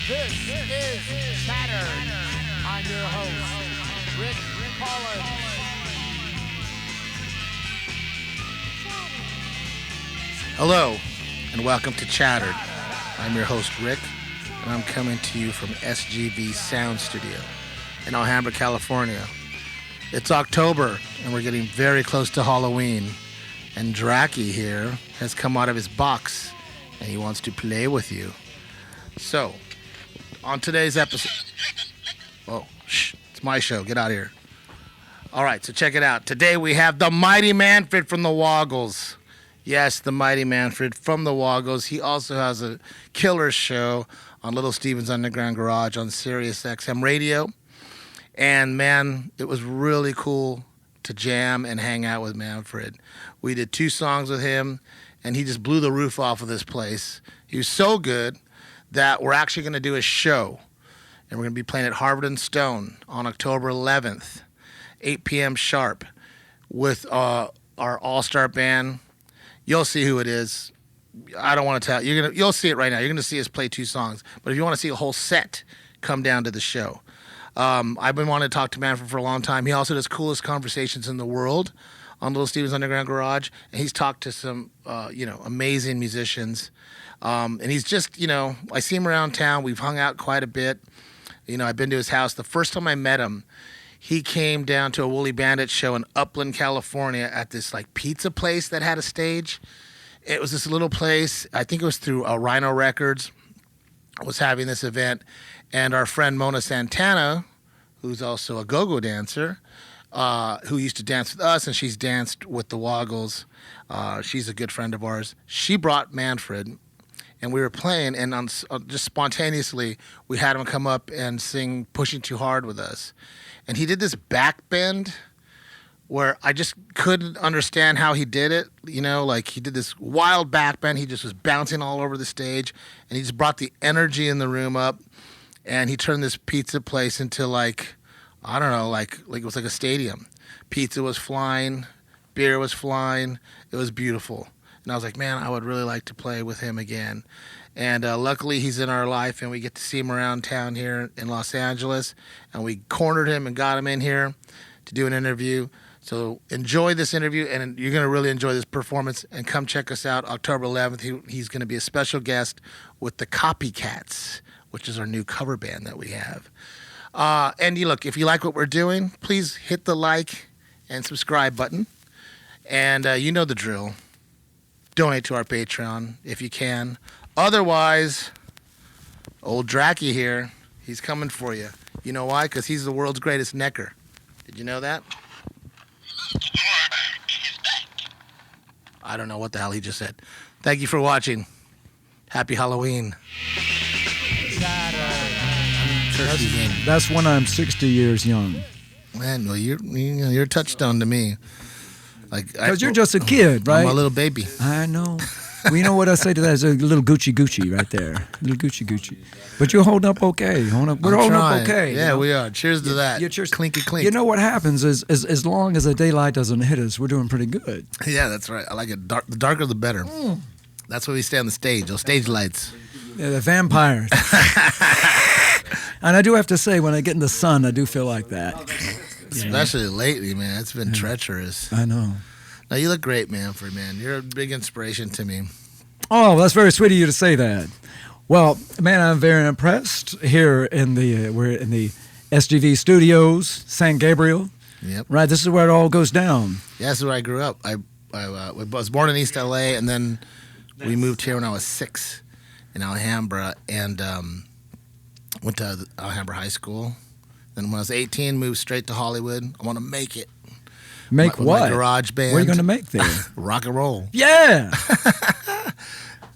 This is Chatter. I'm your host, Rick Collins. Hello, and welcome to Chatter. I'm your host, Rick, and I'm coming to you from SGV Sound Studio in Alhambra, California. It's October, and we're getting very close to Halloween, and Draki here has come out of his box, and he wants to play with you. So, on today's episode... Oh, shh, it's my show. Get out of here. All right, so check it out. Today we have the mighty MANFRED from the WOGGLES. Yes, the mighty MANFRED from the WOGGLES. He also has a killer show on Little Steven's Underground Garage on Sirius XM Radio. And, man, it was really cool to jam and hang out with MANFRED. We did 2 songs with him, and he just blew the roof off of this place. He was so good that we're actually going to do a show. And we're going to be playing at Harvard and Stone on October 11th, 8 p.m. sharp, with our all-star band. You'll see who it is. I don't want to tell. You'll see it right now. You're going to see us play 2 songs. But if you want to see a whole set, come down to the show. I've been wanting to talk to MANFRED for a long time. He also does coolest conversations in the world on Little Steven's Underground Garage, and he's talked to some, amazing musicians. And he's just, I see him around town. We've hung out quite a bit. I've been to his house. The first time I met him, he came down to a Woolly Bandit show in Upland, California at this pizza place that had a stage. It was this little place. I think it was through Rhino Records was having this event. And our friend Mona Santana, who's also a go-go dancer, who used to dance with us, and she's danced with the WOGGLES. She's a good friend of ours. She brought MANFRED. And we were playing, and just spontaneously, we had him come up and sing Pushing Too Hard with us. And he did this back bend where I just couldn't understand how he did it. He did this wild back bend. He just was bouncing all over the stage, and he just brought the energy in the room up. And he turned this pizza place into it was like a stadium. Pizza was flying, beer was flying. It was beautiful. And I was like, man, I would really like to play with him again. And luckily, he's in our life, and we get to see him around town here in Los Angeles. And we cornered him and got him in here to do an interview. So enjoy this interview, and you're going to really enjoy this performance. And come check us out October 11th. He's going to be a special guest with the Copycats, which is our new cover band that we have. And look, if you like what we're doing, please hit the like and subscribe button. And you know the drill. Donate to our Patreon if you can. Otherwise, old Draki here, he's coming for you. You know why? Because he's the world's greatest necker. Did you know that? I don't know what the hell he just said. Thank you for watching. Happy Halloween. That's when I'm 60 years young. Man, well, you're a touchstone to me. Because you're just a kid, right? I'm a little baby. I know. Well, you know what I say to that is a little Gucci right there. Little Gucci. But you're holding up okay. We're holding up okay. Yeah, we are. Cheers to that. Yeah, cheers. Clinky clink. You know what happens is as long as the daylight doesn't hit us, we're doing pretty good. Yeah, that's right. I like it. The darker, the better. That's why we stay on the stage. Those stage lights. Yeah, the vampires. And I do have to say, when I get in the sun, I do feel like that. Especially lately, man. It's been treacherous. I know. Now, you look great, MANFRED, man. You're a big inspiration to me. Oh, that's very sweet of you to say that. Well, man, I'm very impressed. Here we're in the SGV Studios, San Gabriel. Yep. Right, this is where it all goes down. Yeah, this is where I grew up. I was born in East LA, and then we moved here when I was 6 in Alhambra, and went to Alhambra High School. Then when I was 18, moved straight to Hollywood. I want to make it. Make what? My garage band. What are you going to make there? Rock and roll. Yeah.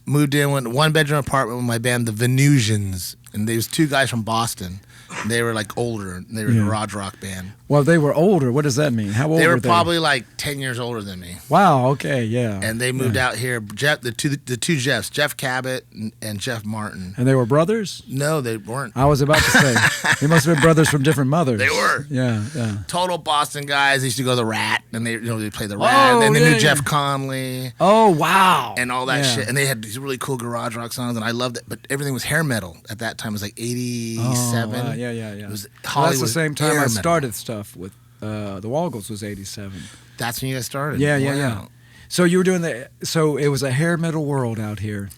Moved in, went 1-bedroom apartment with my band, the Venusians. And there was 2 guys from Boston. And they were older. And they were a garage rock band. Well, they were older. What does that mean? How old They were were they? probably like 10 years older than me. Wow. Okay. Yeah. And they moved out here. Jeff, the two Jeffs, Jeff Cabot and Jeff Martin. And they were brothers? No, they weren't. I was about to say they must have been brothers from different mothers. They were. Yeah. Yeah. Total Boston guys. They used to go to the Rat, and they play the Rat. And then they knew Jeff Conley. Oh wow. And all that shit. And they had these really cool garage rock songs, and I loved it. But everything was hair metal at that time. It was like 87. Oh, wow. Yeah. It was Well, Hollywood. that's the same time hair I metal. started stuff with the Woggles was 87. That's when you guys started. Yeah. So you were doing so it was a hair metal world out here.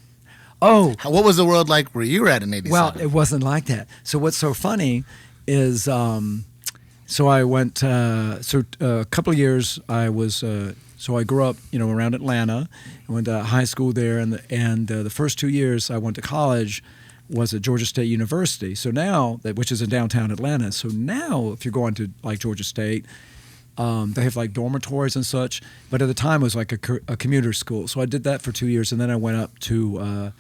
Oh. What was the world like where you were at in 87? Well, it wasn't like that. So what's so funny is, so I went, a couple of years I was, so I grew up, around Atlanta. I went to high school there, and the first 2 years I went to college was at Georgia State University. So now, which is in downtown Atlanta. So now, if you're going to like Georgia State, they have like dormitories and such. But at the time, it was like a commuter school. So I did that for 2 years, and then I went up to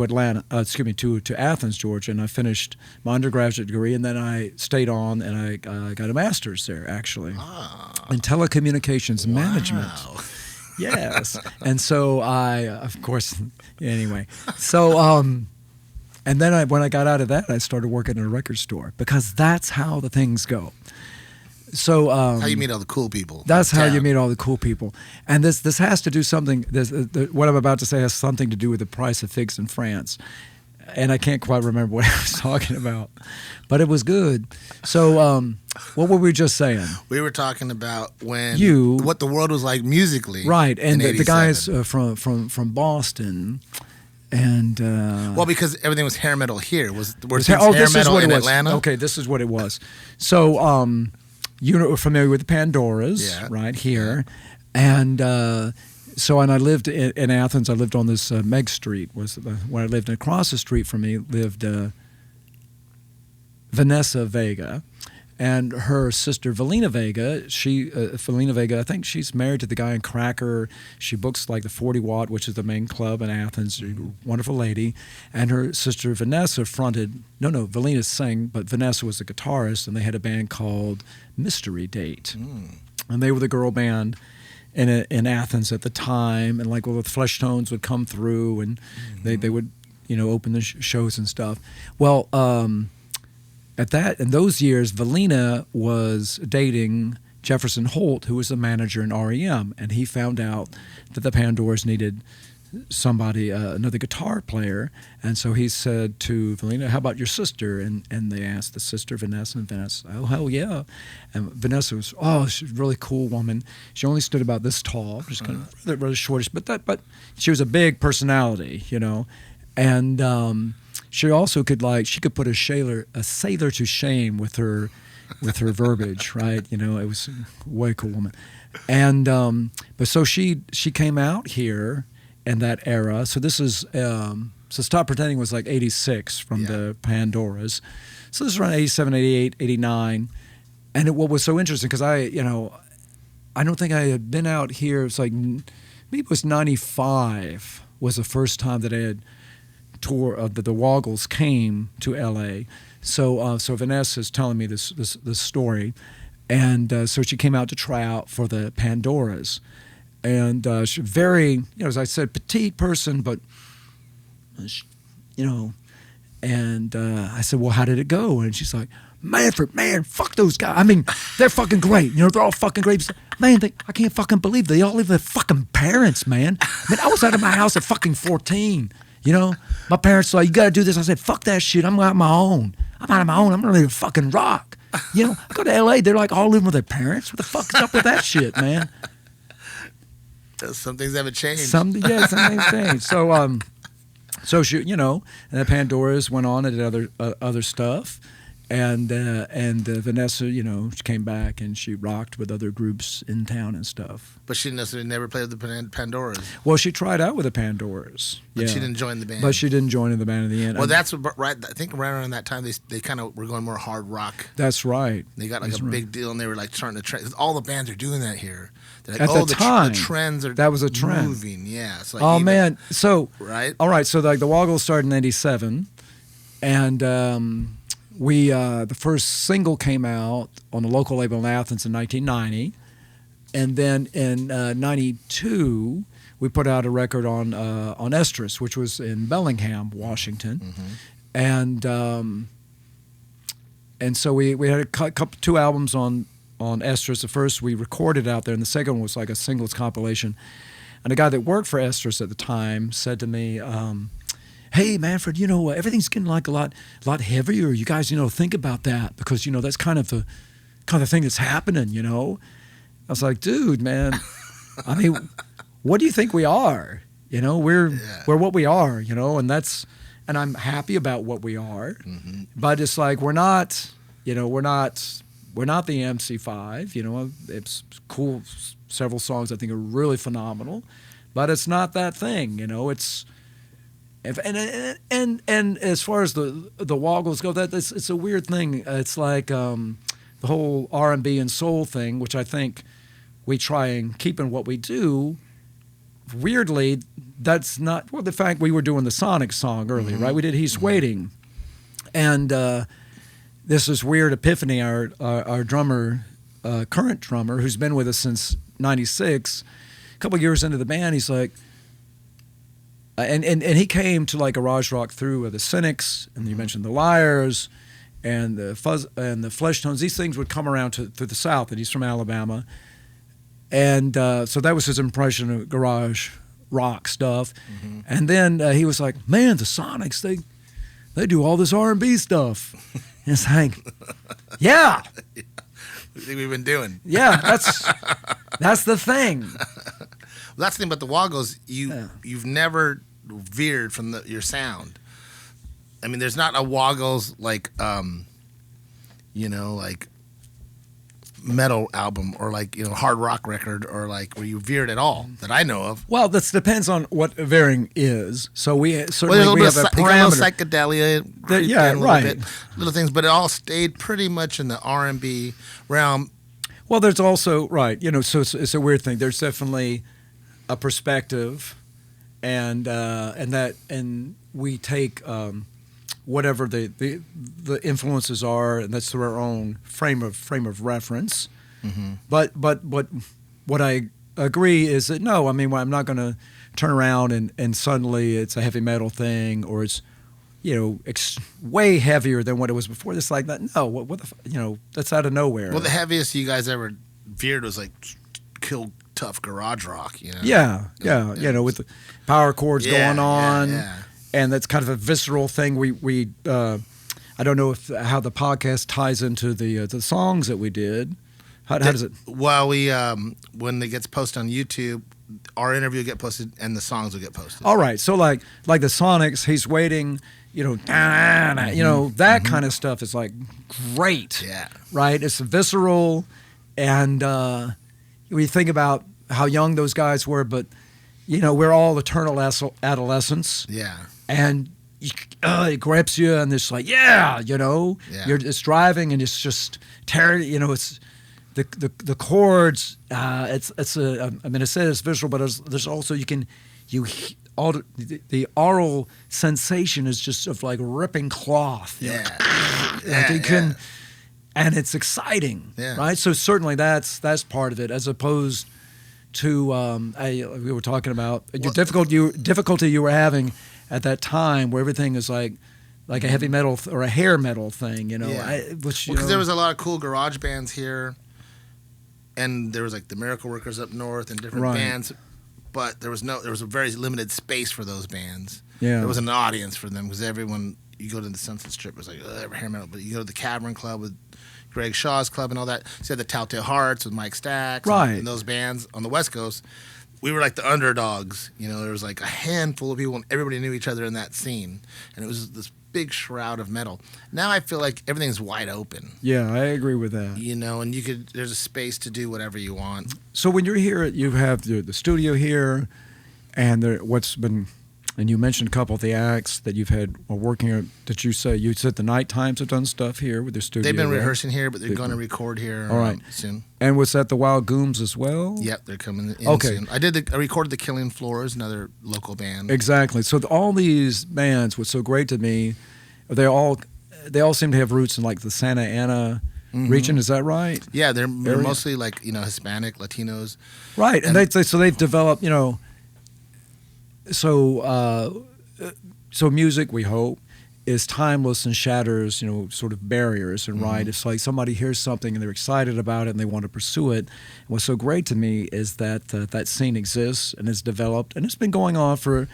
Atlanta, to Athens, Georgia, and I finished my undergraduate degree, and then I stayed on, and I got a master's there actually in telecommunications management. Yes, and so I, of course, anyway, so. And then when I got out of that, I started working in a record store because that's how the things go. So how you meet all the cool people. That's how you meet all the cool people. And this has to do something. What I'm about to say has something to do with the price of figs in France. And I can't quite remember what I was talking about, but it was good. So what were we just saying? We were talking about what the world was like musically. Right, and the guys from Boston. And well, because everything was hair metal here. Hair this metal is what in it was. Atlanta? Okay, this is what it was. So you're familiar with the Pandoras, right here, and and I lived in Athens. I lived on this Meg Street. When I lived, and across the street from me lived Vanessa Vega. And her sister, Valina Vega, I think she's married to the guy in Cracker. She books like the 40 Watt, which is the main club in Athens. She's a wonderful lady. And her sister, Vanessa, Valina sang, but Vanessa was the guitarist, and they had a band called Mystery Date. And they were the girl band in Athens at the time. And like, the Flesh Tones would come through, and they would, open the shows and stuff. Well, in those years, Valina was dating Jefferson Holt, who was the manager in REM, and he found out that the Pandoras needed somebody, another guitar player, and so he said to Valina, "How about your sister?" And they asked the sister, Vanessa, and Vanessa, "Oh, hell yeah!" And Vanessa was, she's a really cool woman. She only stood about this tall, just kind of rather shortish, but she was a big personality, and. She also could put a sailor to shame with her verbiage, right? It was a way cool woman, and but so she came out here in that era. So this is so Stop Pretending was like 86 from the Pandoras. So this is around 87, 88, 89, and what was so interesting because I don't think I had been out here. It's like maybe it was 95 was the first time that I had. Tour of the Woggles came to L.A. So Vanessa is telling me this story, and so she came out to try out for the Pandoras, and she's very, as I said, petite person, but and I said, well, how did it go? And she's like, Manfred, man, fuck those guys. I mean, they're fucking great. They're all fucking great. Man, I can't fucking believe they all live with their fucking parents, man. I mean, I was out of my house at fucking 14. My parents were like, you got to do this. I said, fuck that shit. I'm out on my own. I'm ready to fucking rock. I go to L.A., they're like all living with their parents. What the fuck is up with that shit, man? Some things haven't changed. Some things changed. So she, and the Pandoras went on and did other stuff. And Vanessa, she came back and she rocked with other groups in town and stuff. But she never played with the Pandoras. Well, she tried out with the Pandoras. But she didn't join the band. But she didn't join in the band in the end. Well, that's right. I think right around that time they kind of were going more hard rock. That's right. They got like big deal, and they were like starting to trend. All the bands are doing that here. They're like, At the time, the trends are that was a trend. Moving. Yeah. It's like man. So right. All right. So like the Woggles started in '87, and the first single came out on a local label in Athens in 1990, and then in '92 we put out a record on Estrus, which was in Bellingham, Washington, and so we had two albums on Estrus. The first we recorded out there, and the second one was like a singles compilation. And a guy that worked for Estrus at the time said to me, "Hey, Manfred, everything's getting like a lot heavier. You guys, think about that because that's kind of the thing that's happening. I was like, "Dude, man, I mean, what do you think we are? We're what we are. And I'm happy about what we are, but it's like we're not the MC5. It's cool. Several songs I think are really phenomenal, but it's not that thing. It's and as far as the Woggles go, it's a weird thing. It's like the whole R&B and soul thing, which I think we try and keep in what we do. Weirdly, that's not the fact we were doing the Sonic song earlier, right? We did He's Waiting, and this is weird epiphany. Our drummer, current drummer, who's been with us since '96, a couple years into the band, he's like, and he came to like garage rock through the Cynics, and you mentioned the Liars, and the Fuzz and the Flesh Tones. These things would come around through the South, and he's from Alabama. And so that was his impression of garage rock stuff. And then he was like, "Man, the Sonics, they do all this R&B stuff." And it's like, yeah. What do you think we've been doing? Yeah, that's the thing. Well, that's the thing about the Woggles. You've never veered from your sound. I mean, there's not a Woggles like metal album or like hard rock record or like where you veered at all that I know of. Well, that depends on what veering is. So we certainly we have a parameter. Psychedelia, right? Little things, but it all stayed pretty much in the R&B realm. Well, there's also so it's a weird thing. There's definitely a perspective, and we take whatever the influences are, and that's through our own frame of reference. But what I agree is that no, I mean, I'm not going to turn around and suddenly it's a heavy metal thing or it's way heavier than what it was before. It's like that. No, what the that's out of nowhere. Well, the heaviest you guys ever veered was like Kill Tough garage rock. Yeah, with the power chords going on. Yeah. And that's kind of a visceral thing. We I don't know how the podcast ties into the songs that we did. How does it? Well, we when it gets posted on YouTube, our interview will get posted and the songs will get posted. All right, so like the Sonics, He's Waiting, that kind of stuff is like great. Yeah. Right. It's visceral, and we think about how young those guys were, but we're all eternal adolescents. Yeah. And it grips you, and it's like, it's driving, and it's just tearing. It's the chords. I mean, I said it's visual, but there's also the aural sensation is just of like ripping cloth. And it's exciting, right? So certainly that's part of it, as opposed to we were talking about your difficulty you were having at that time, where everything is like a heavy metal or a hair metal thing, because there was a lot of cool garage bands here, and there was like the Miracle Workers up north and different bands, but there was a very limited space for those bands. Yeah, there was an audience for them because everyone, you go to the Sunset Strip, it was like hair metal, but you go to the Cavern Club with Greg Shaw's club and all that. So you had the Telltale Hearts with Mike Stacks, and those bands on the West Coast. We were like the underdogs, there was like a handful of people and everybody knew each other in that scene. And it was this big shroud of metal. Now I feel like everything's wide open. Yeah, I agree with that. And there's a space to do whatever you want. So when you're here, you have the studio here, and and you mentioned a couple of the acts that you've had working, that you said the Night Times have done stuff here with their studio. They've been rehearsing here, but they're going to record here soon. And was that the Wild Gooms as well? Yep, they're coming in soon. I recorded the Killing Floors, another local band. Exactly. So all these bands, what's so great to me, they all they all seem to have roots in like the Santa Ana region. Is that right? Yeah, they're mostly like Hispanic, Latinos. Right, and so they've developed so music, we hope, is timeless and shatters sort of barriers. And right, it's like somebody hears something and they're excited about it and they want to pursue it. And what's so great to me is that that scene exists and is developed, and it's been going on for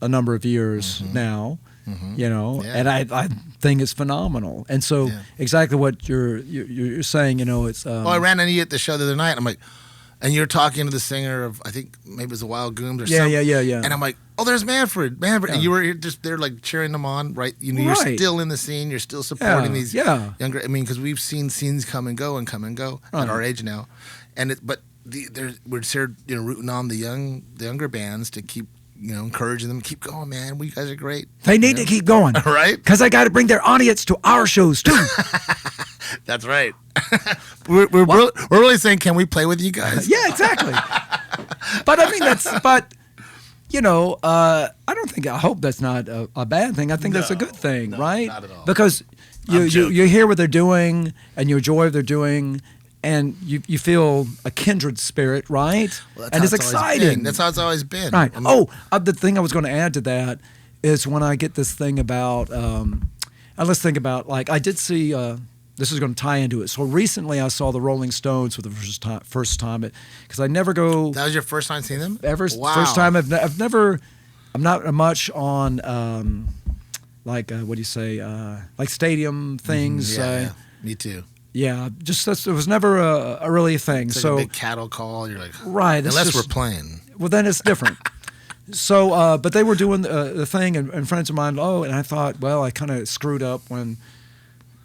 a number of years now. And I think it's phenomenal. And so exactly what you're saying, it's. Well, I ran into you at the show the other night. I'm like, and you're talking to the singer of, I think maybe it was the Wild Gooms or something. Yeah. And I'm like, oh, there's Manfred. Yeah. And you were just there like cheering them on, right? You're still in the scene. You're still supporting these younger. I mean, because we've seen scenes come and go at our age now, and we're rooting on the younger bands to keep encouraging them, keep going, man. You guys are great. They need to keep going, right? Because they got to bring their audience to our shows too. That's right. we're really saying, can we play with you guys? Yeah, exactly. But I mean, I hope that's not a bad thing. I think that's a good thing, right? Not at all. Because you hear what they're doing and you enjoy what they're doing, and you feel a kindred spirit, right? Well, and it's exciting. That's how it's always been. Right. The thing I was going to add to that is when I get this thing about, let's think about, like, I did see, this is going to tie into it. So recently I saw the Rolling Stones for the first time, because I never go. That was your first time seeing them? Wow. First time. I'm not much on, what do you say, like stadium things. Yeah, me too. Yeah, it was never a really thing. It's like a big cattle call. You're like, right. Unless we're playing. Well, then it's different. So, but they were doing the thing, and friends of mine, and I thought, well, I kind of screwed up when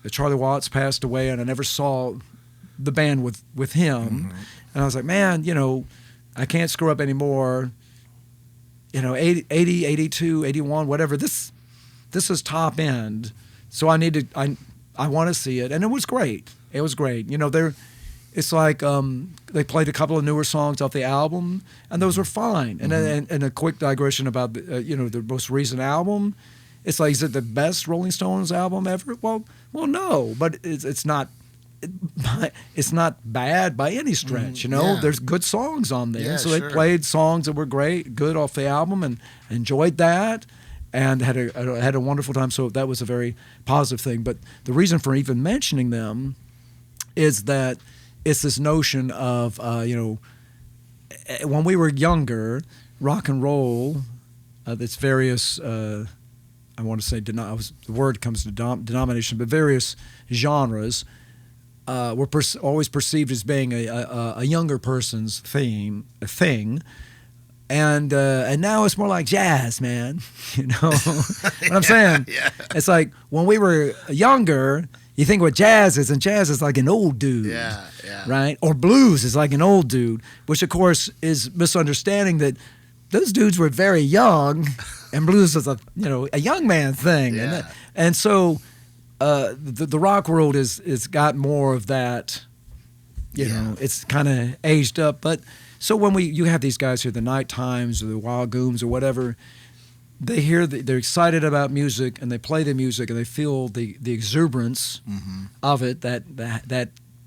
Charlie Watts passed away, and I never saw the band with him. And I was like, man, I can't screw up anymore. 80, 82, 81, whatever. This is top end. So I want to see it, and it was great. It was great. It's like they played a couple of newer songs off the album, and those were fine. And and a quick digression about the most recent album. It's like, is it the best Rolling Stones album ever? Well, no, but it's not. It's not bad by any stretch. There's good songs on there. So they played songs that were good off the album, and enjoyed that. And had a wonderful time. So that was a very positive thing. But the reason for even mentioning them is that it's this notion of when we were younger, rock and roll, its various I want to say the word comes to denomination, but various genres were always perceived as being a younger person's thing. And now it's more like jazz, man. What I'm saying? Yeah. It's like when we were younger, you think what jazz is, and jazz is like an old dude. Yeah. Right? Or blues is like an old dude, which of course is misunderstanding that those dudes were very young, and blues is a young man thing. Yeah. And so the rock world is got more of that. It's kind of aged up, but. So when you have these guys here, the Night Times or the Wild Gooms or whatever, they're excited about music, and they play the music, and they feel the exuberance of it, that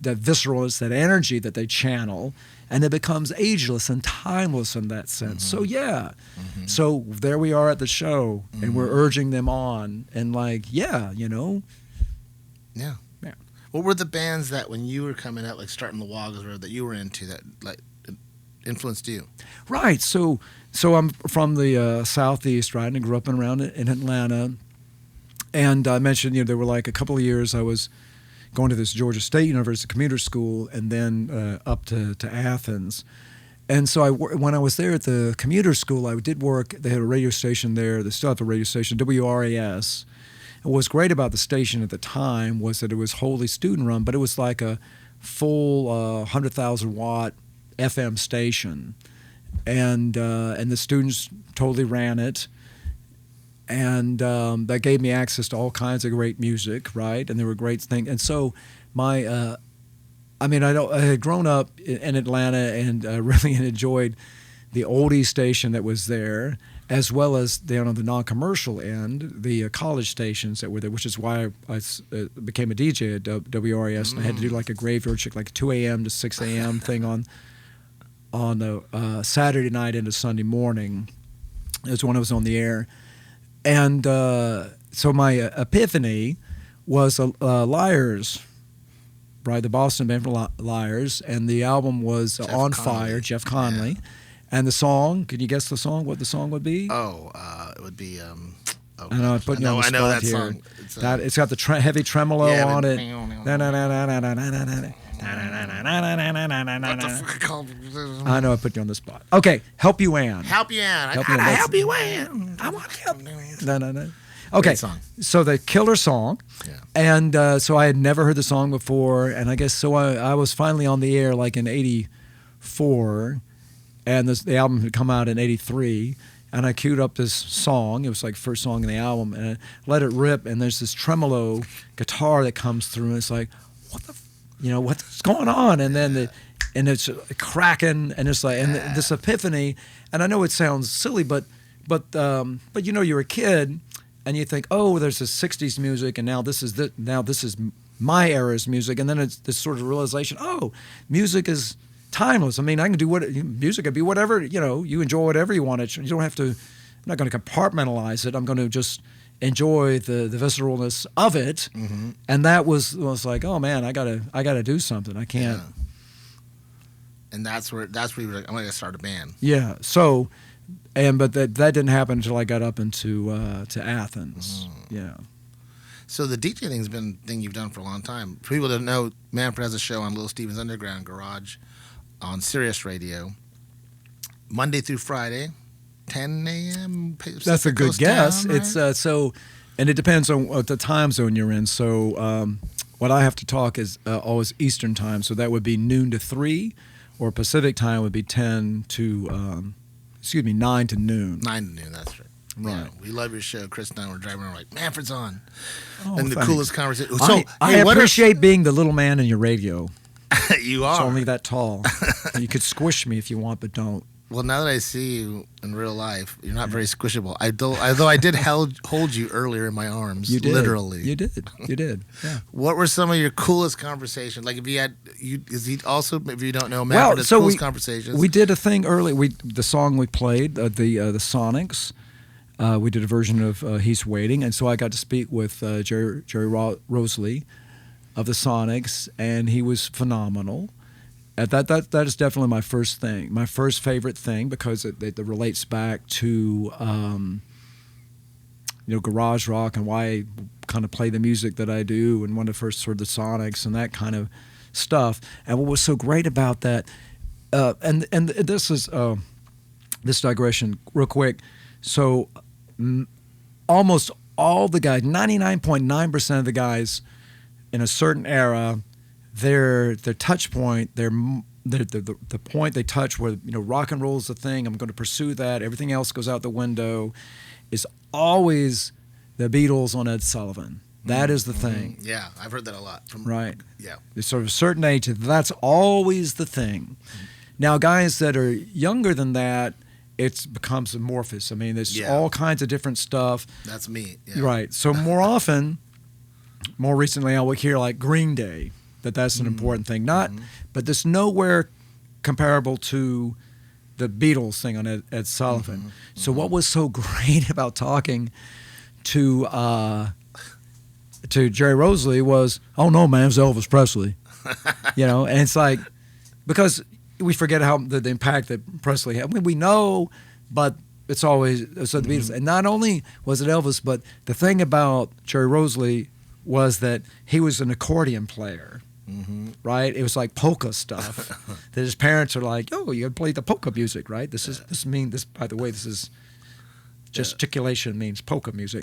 visceralness, that energy that they channel, and it becomes ageless and timeless in that sense. So so there we are at the show, and we're urging them on, and Yeah. What were the bands that when you were coming out, like starting the WOGGLES, that you were into that influenced you? Right. So I'm from the Southeast, right, and I grew up around in Atlanta. And I mentioned, there were like a couple of years I was going to this Georgia State University commuter school, and then up to Athens. And so when I was there at the commuter school, I did work. They had a radio station there. They still have a radio station, WRAS. And what was great about the station at the time was that it was wholly student-run, but it was like a full 100,000-watt FM station, and the students totally ran it, and that gave me access to all kinds of great music, right? And there were great things, and so I had grown up in Atlanta and really enjoyed the oldie station that was there, as well as down on the non-commercial end, the college stations that were there, which is why I became a DJ at WRES, and I had to do like a graveyard shift, like a 2 a.m. to 6 a.m. thing on Saturday night into Sunday morning. It was when I was on the air. And so my epiphany was Liars, right? The Boston band for Liars, and the album was On Fire, Jeff Conley. Yeah. And the song, can you guess the song? What the song would be? It would be. I know I'm putting you on the spot that here. song. It's got the heavy tremolo on it. What the fuck called? I know I put you on the spot. Okay, Help You Ann. Help You Ann. I gotta help you Ann. I want to help you Ann. No. Okay, so the killer song, and so I had never heard the song before, and I guess so I was finally on the air like in '84, and the album had come out in '83, and I queued up this song. It was like first song in the album, and I let it rip, and there's this tremolo guitar that comes through, and it's like, what's going on? And then and it's cracking, and it's like, and this epiphany, and I know it sounds silly, but you're a kid. And you think, oh, there's this '60s music, and now this is my era's music, and then it's this sort of realization, oh, music is timeless. I mean, I can do music can be whatever, you enjoy whatever you want it. You don't have to. I'm not going to compartmentalize it. I'm going to just enjoy the visceralness of it, and that was like, oh man, I gotta do something. I can't. Yeah. And that's where you were like, I'm going to start a band. Yeah. So. But that didn't happen until I got up into to Athens. Yeah. So the DJ thing's been a thing you've done for a long time. For people that don't know, Manfred has a show on Little Steven's Underground Garage on Sirius Radio, Monday through Friday, 10 a.m. That's a good guess. Right? It's and it depends on what the time zone you're in. So what I have to talk is always Eastern time. So that would be noon to 3, or Pacific time would be 9 to noon. 9 to noon, that's right. Right. Yeah, we love your show. Chris and I were driving around like, Manfred's on. Oh, and the thanks. coolest conversation. So, I appreciate being the little man in your radio. You are. It's only that tall. You could squish me if you want, but don't. Well, now that I see you in real life, you're not very squishable. Although I did hold you earlier in my arms. You did. Literally. You did. Yeah. What were some of your coolest conversations? Like if you don't know, Manfred has coolest conversations. We did a thing early. The song we played, the Sonics. We did a version of "He's Waiting," and so I got to speak with Jerry Rosalie of the Sonics, and he was phenomenal. That is definitely my first thing, my first favorite thing, because it relates back to garage rock and why I kind of play the music that I do, and when I first heard the Sonics and that kind of stuff. And what was so great about that, and this is this digression real quick. So almost all the guys, 99.9% of the guys in a certain era, their touch point, the point they touch where rock and roll is the thing, I'm going to pursue that, everything else goes out the window, is always the Beatles on Ed Sullivan. That is the thing. Yeah, I've heard that a lot. Right. Yeah. There's sort of a certain age, that's always the thing. Now, guys that are younger than that, it becomes amorphous. I mean, there's all kinds of different stuff. That's me. Yeah. Right. So more recently, I would hear like Green Day. That's an important thing. But there's nowhere comparable to the Beatles thing on Ed Sullivan. So what was so great about talking to Jerry Rosalie was, oh no, man, it was Elvis Presley. And it's like, because we forget how the impact that Presley had. I mean, we know, but it's always the Beatles. And not only was it Elvis, but the thing about Jerry Rosalie was that he was an accordion player. Right? It was like polka stuff that his parents are like, oh, you play the polka music, right? This by the way, this is gesticulation means polka music.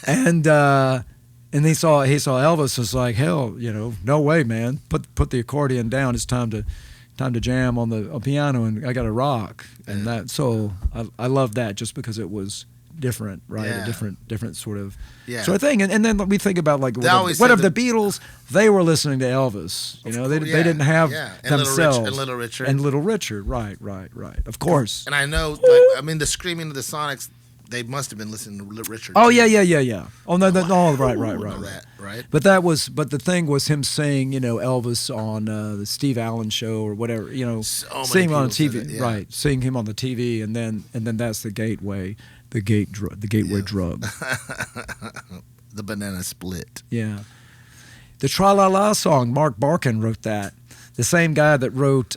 And he saw Elvis, was like, hell, no way, man. Put the accordion down. It's time to jam on the piano, and I got to rock. And that, so I love that just because it was different, right? Yeah. A different sort of Yeah. sort of thing. And then we think about like They always what say of the Beatles? They were listening to Elvis. You know, they didn't have and themselves Little Richard and Little Richard. Right. Of course. And I know, the screaming of the Sonics. They must have been listening to Richard. Oh too. yeah. Oh no, right. Right. But the thing was him saying, Elvis on the Steve Allen show or whatever, seeing him on TV, right? Seeing him on the TV, and then that's the gateway, the gateway drug. The banana split. Yeah, the Tra La La song. Mark Barkin wrote that. The same guy that wrote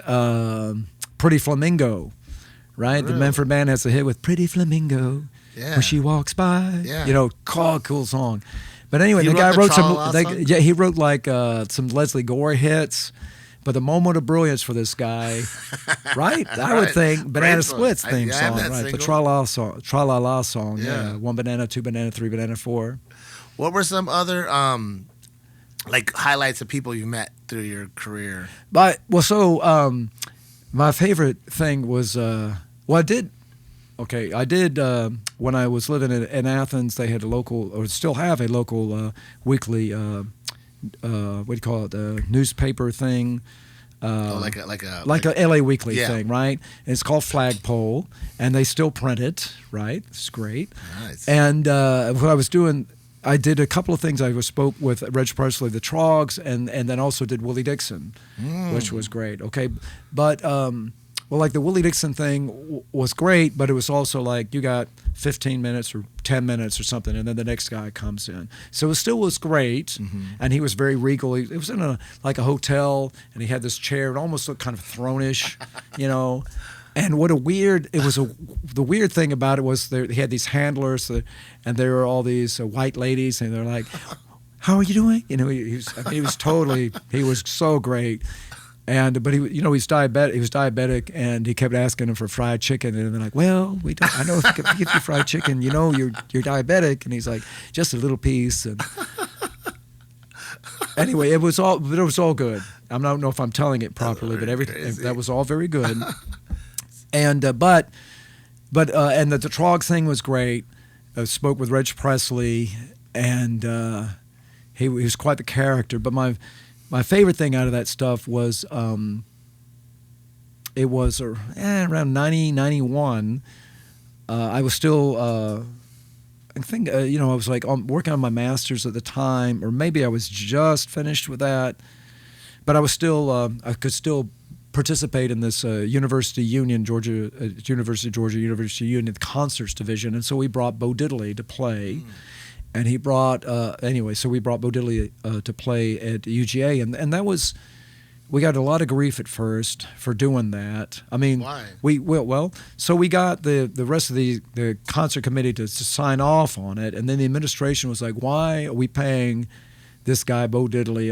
Pretty Flamingo, right? Really? The Manfred Band has a hit with Pretty Flamingo. Yeah. When she walks by, cool song. But anyway, He the guy wrote Tra-La-La some. song? He wrote like some Leslie Gore hits. But the moment of brilliance for this guy, right? I would think Banana Splits theme song, right? The Tra-La-La song, yeah. One banana, two banana, three banana, four. What were some other like highlights of people you met through your career? My favorite thing was I did when I was living in Athens. They had a local, or still have a local weekly what do you call it, newspaper thing. Like a LA Weekly thing, right? And it's called Flagpole, and they still print it, right? It's great. Nice. And what I was doing, I did a couple of things. I spoke with Reg Presley, the Trogs, and then also did Willie Dixon, which was great. Okay, but like the Willie Dixon thing was great, but it was also like you got 15 minutes or 10 minutes or something, and then the next guy comes in. So it still was great, and he was very regal. It was in a hotel, and he had this chair. It almost looked kind of throne-ish, And the weird thing about it was he had these handlers, and there were all these white ladies, and they're like, "How are you doing?" He was so great. But he's diabetic. He was diabetic, and he kept asking him for fried chicken. And they're like, "Well, I know if we can give you fried chicken, you're diabetic." And he's like, "Just a little piece." And anyway, it was all good. I don't know if I'm telling it properly, but that was all very good. And but the Trog thing was great. I spoke with Reg Presley, and he was quite the character. But my favorite thing out of that stuff was it was around 91. I was still, I think, I was like working on my master's at the time, or maybe I was just finished with that. But I was still, I could still participate in this University of Georgia Union concerts division, and so we brought Bo Diddley to play. And he brought so we brought Bo Diddley to play at UGA, and that was, we got a lot of grief at first for doing that. I mean, why? So we got the rest of the concert committee to sign off on it, and then the administration was like, "Why are we paying this guy Bo Diddley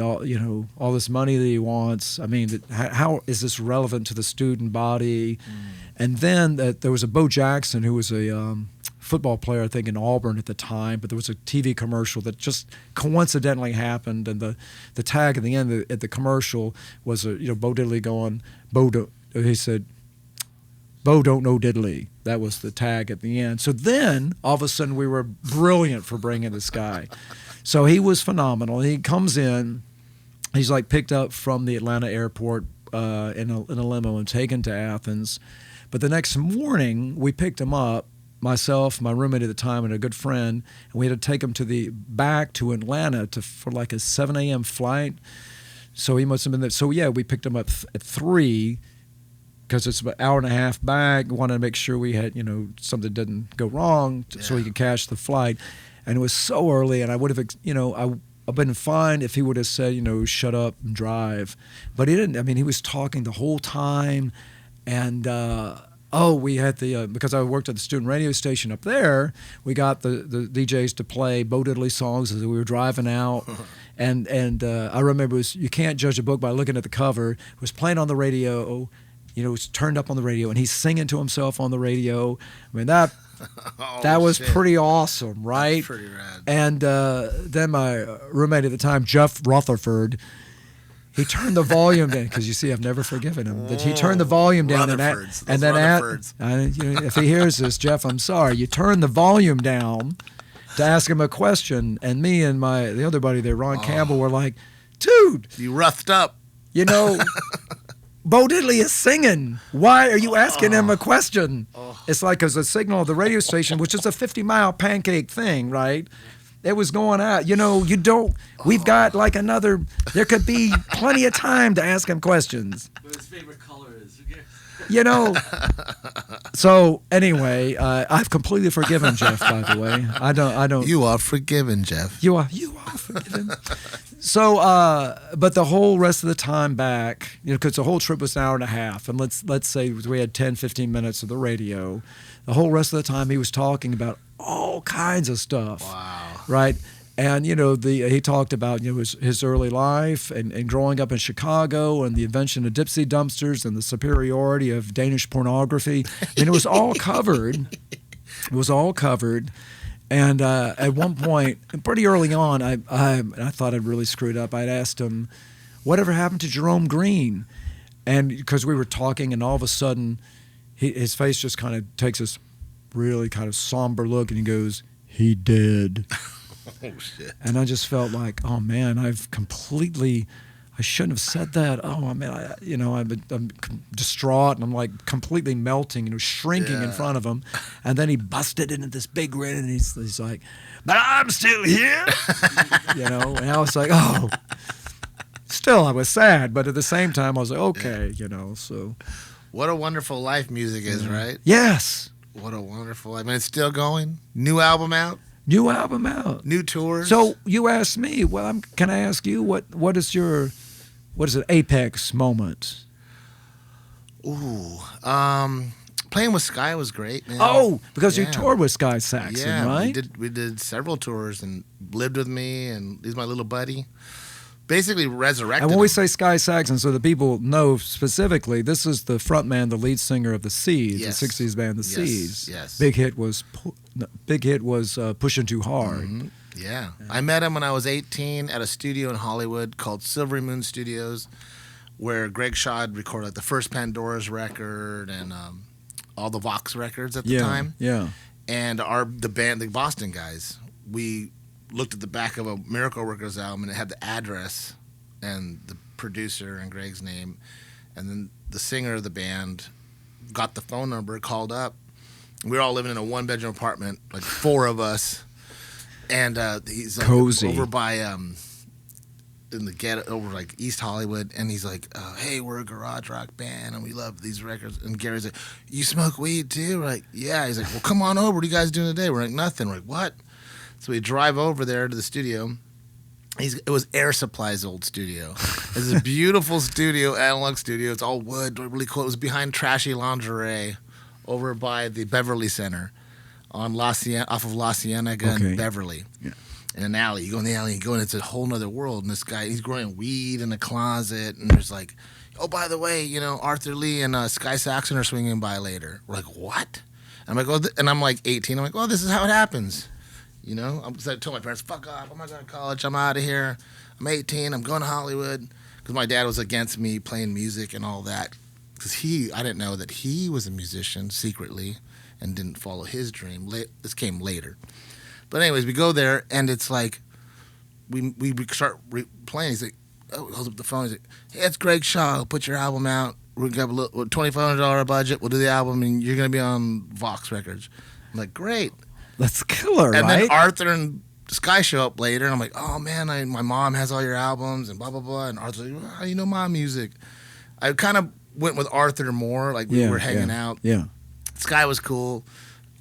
all this money that he wants? I mean, how is this relevant to the student body?" And then there was a Bo Jackson who was a football player, I think, in Auburn at the time, but there was a TV commercial that just coincidentally happened, and the tag at the end at the commercial was Bo Diddley going, he said, "Bo don't know Diddley." That was the tag at the end. So then all of a sudden we were brilliant for bringing this guy. So he was phenomenal. He comes in, he's like picked up from the Atlanta airport in a limo and taken to Athens. But the next morning we picked him up, myself, my roommate at the time, and a good friend, and we had to take him back to Atlanta for like a 7 a.m. flight. So he must have been there. So yeah, we picked him up at 3 because it's about an hour and a half back. We wanted to make sure we had something didn't go wrong so he could cash the flight. And it was so early, and I would have I've been fine if he would have said shut up and drive, but he didn't. I mean, he was talking the whole time, and. We had because I worked at the student radio station up there, we got the DJs to play Bo Diddley songs as we were driving out. and I remember you can't judge a book by looking at the cover. It was playing on the radio, it was turned up on the radio, and he's singing to himself on the radio. I mean, that was pretty awesome, right? That's pretty rad. And then my roommate at the time, Jeff Rutherford, he turned the volume down because you see, I've never forgiven him. That he turned the volume down and if he hears this, Jeff, I'm sorry. You turned the volume down to ask him a question, and me and the other buddy there, Ron Campbell, were like, dude, you roughed up. You know, Bo Diddley is singing. Why are you asking him a question? It's like as a signal of the radio station, which is a 50-mile pancake thing, right? It was going out. You know, we've got like there could be plenty of time to ask him questions. What his favorite color is. You know. So anyway, I've completely forgiven Jeff, by the way. I don't. You are forgiven, Jeff. You are forgiven. So, but the whole rest of the time back, because the whole trip was an hour and a half, and let's say we had 10, 15 minutes of the radio, the whole rest of the time he was talking about all kinds of stuff. Wow. Right? And, he talked about, his early life and growing up in Chicago and the invention of Dipsy dumpsters and the superiority of Danish pornography. And it was all covered. It was all covered. And at one point, pretty early on, I thought I'd really screwed up. I'd asked him, whatever happened to Jerome Green? And because we were talking, and all of a sudden, his face just kind of takes this really kind of somber look, and he goes, he did. Oh, shit. And I just felt like, oh, man, I shouldn't have said that. Oh, man, I'm distraught, and I'm like completely melting, shrinking in front of him. And then he busted into this big grin, and he's like, but I'm still here. And I was like, oh. Still, I was sad, but at the same time, I was like, okay, so. What a wonderful life music is, right? Yes. What a wonderful life. I mean, it's still going. New album out. New album out. New tours. So you asked me. Well, can I ask you what is an apex moment? Ooh, playing with Sky was great, man. Oh, because you toured with Sky Saxon, right? We did several tours and lived with me, and he's my little buddy. Basically resurrected And when we him. say Sky Saxon, so the people know specifically, this is the frontman, the lead singer of the Seeds, Yes. the '60s band, the Yes, Seeds. yes. Big hit was Pushing Too Hard. Mhm. Yeah. I met him when I was 18 at a studio in Hollywood called Silvery Moon Studios, where Greg Shaw had recorded like the first Pandora's record and all the Vox records at the time. Yeah. And the band, the Boston guys, we looked at the back of a Miracle Workers album, and it had the address and the producer and Greg's name. And then the singer of the band got the phone number, called up. We were all living in a one-bedroom apartment, like four of us. And he's like cozy over by in the ghetto, over like East Hollywood, and he's like, "Hey, we're a garage rock band, and we love these records." And Gary's like, "You smoke weed too?" We're like, "Yeah." He's like, "Well, come on over. What are you guys doing today?" We're like, "Nothing." We're like, "What?" So we drive over there to the studio. It was Air Supply's old studio. It's a beautiful studio, analog studio. It's all wood, really cool. It was behind Trashy Lingerie, over by the Beverly Center. Off of La Cienega and Beverly. Yeah. In an alley. You go in the alley, and it's a whole nother world. And this guy, he's growing weed in a closet. And there's like, oh, by the way, Arthur Lee and Sky Saxon are swinging by later. We're like, what? And I'm like, and I'm like 18. I'm like, well, this is how it happens. So I told my parents, fuck off. I'm not going to college. I'm out of here. I'm 18. I'm going to Hollywood. Because my dad was against me playing music and all that. Because I didn't know that he was a musician secretly and didn't follow his dream. This came later. But anyways, we go there, and it's like, we start playing. He's like, oh, he holds up the phone. He's like, hey, it's Greg Shaw. We'll put your album out. We're going to have a little $2,500 budget. We'll do the album, and you're going to be on Vox Records. I'm like, great. That's killer, and right? Then Arthur and Sky show up later, and I'm like, oh, man, my mom has all your albums, and blah, blah, blah. And Arthur's like, well, how do you know my music? I kind of went with Arthur more, like we were hanging out. Yeah. Sky was cool,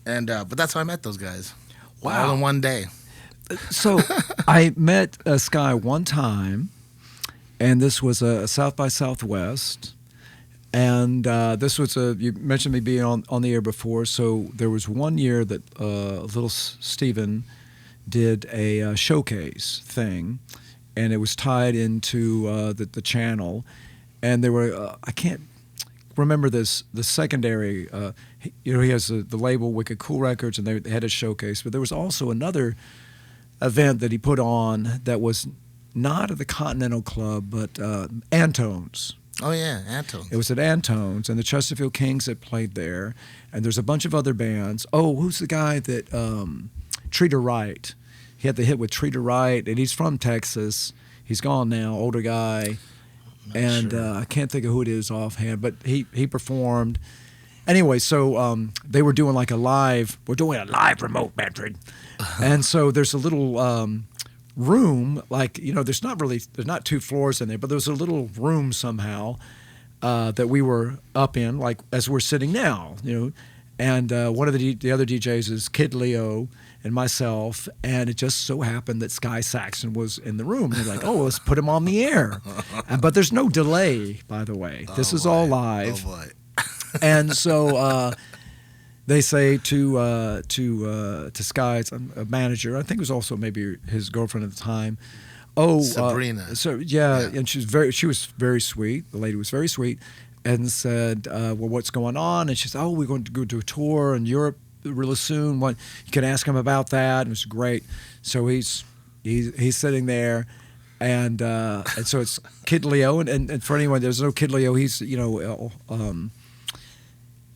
and but that's how I met those guys. Wow. All in one day. So I met Sky one time, and this was a South by Southwest, and this was you mentioned me being on the air before, so there was one year that little Steven did a showcase thing, and it was tied into the channel, and there were I can't remember the secondary. He has the label Wicked Cool Records, and they had a showcase. But there was also another event that he put on that was not at the Continental Club, but Antone's. Oh yeah, Antone's. It was at Antone's, and the Chesterfield Kings had played there, and there's a bunch of other bands. Oh, who's the guy that Treat Her Right? He had the hit with Treat Her Right, and he's from Texas. He's gone now, older guy, and sure. I can't think of who it is offhand, but he performed. Anyway, so they were doing like we're doing a live remote, Manfred. And so there's a little room, like, there's not 2 floors in there, but there's a little room somehow that we were up in, like as we're sitting now, And one of the other DJs is Kid Leo and myself, and it just so happened that Sky Saxon was in the room. And they're like, oh, let's put him on the air. But there's no delay, by the way. This is all live. Oh boy. And so they say to Sky's manager, I think it was also maybe his girlfriend at the time. Oh, Sabrina. And she was very sweet. The lady was very sweet, and said, "Well, what's going on?" And she said, "Oh, we're going to go to a tour in Europe really soon. You can ask him about that." And it was great. So he's sitting there. And so it's Kid Leo, and for anyone, there's no Kid Leo. He's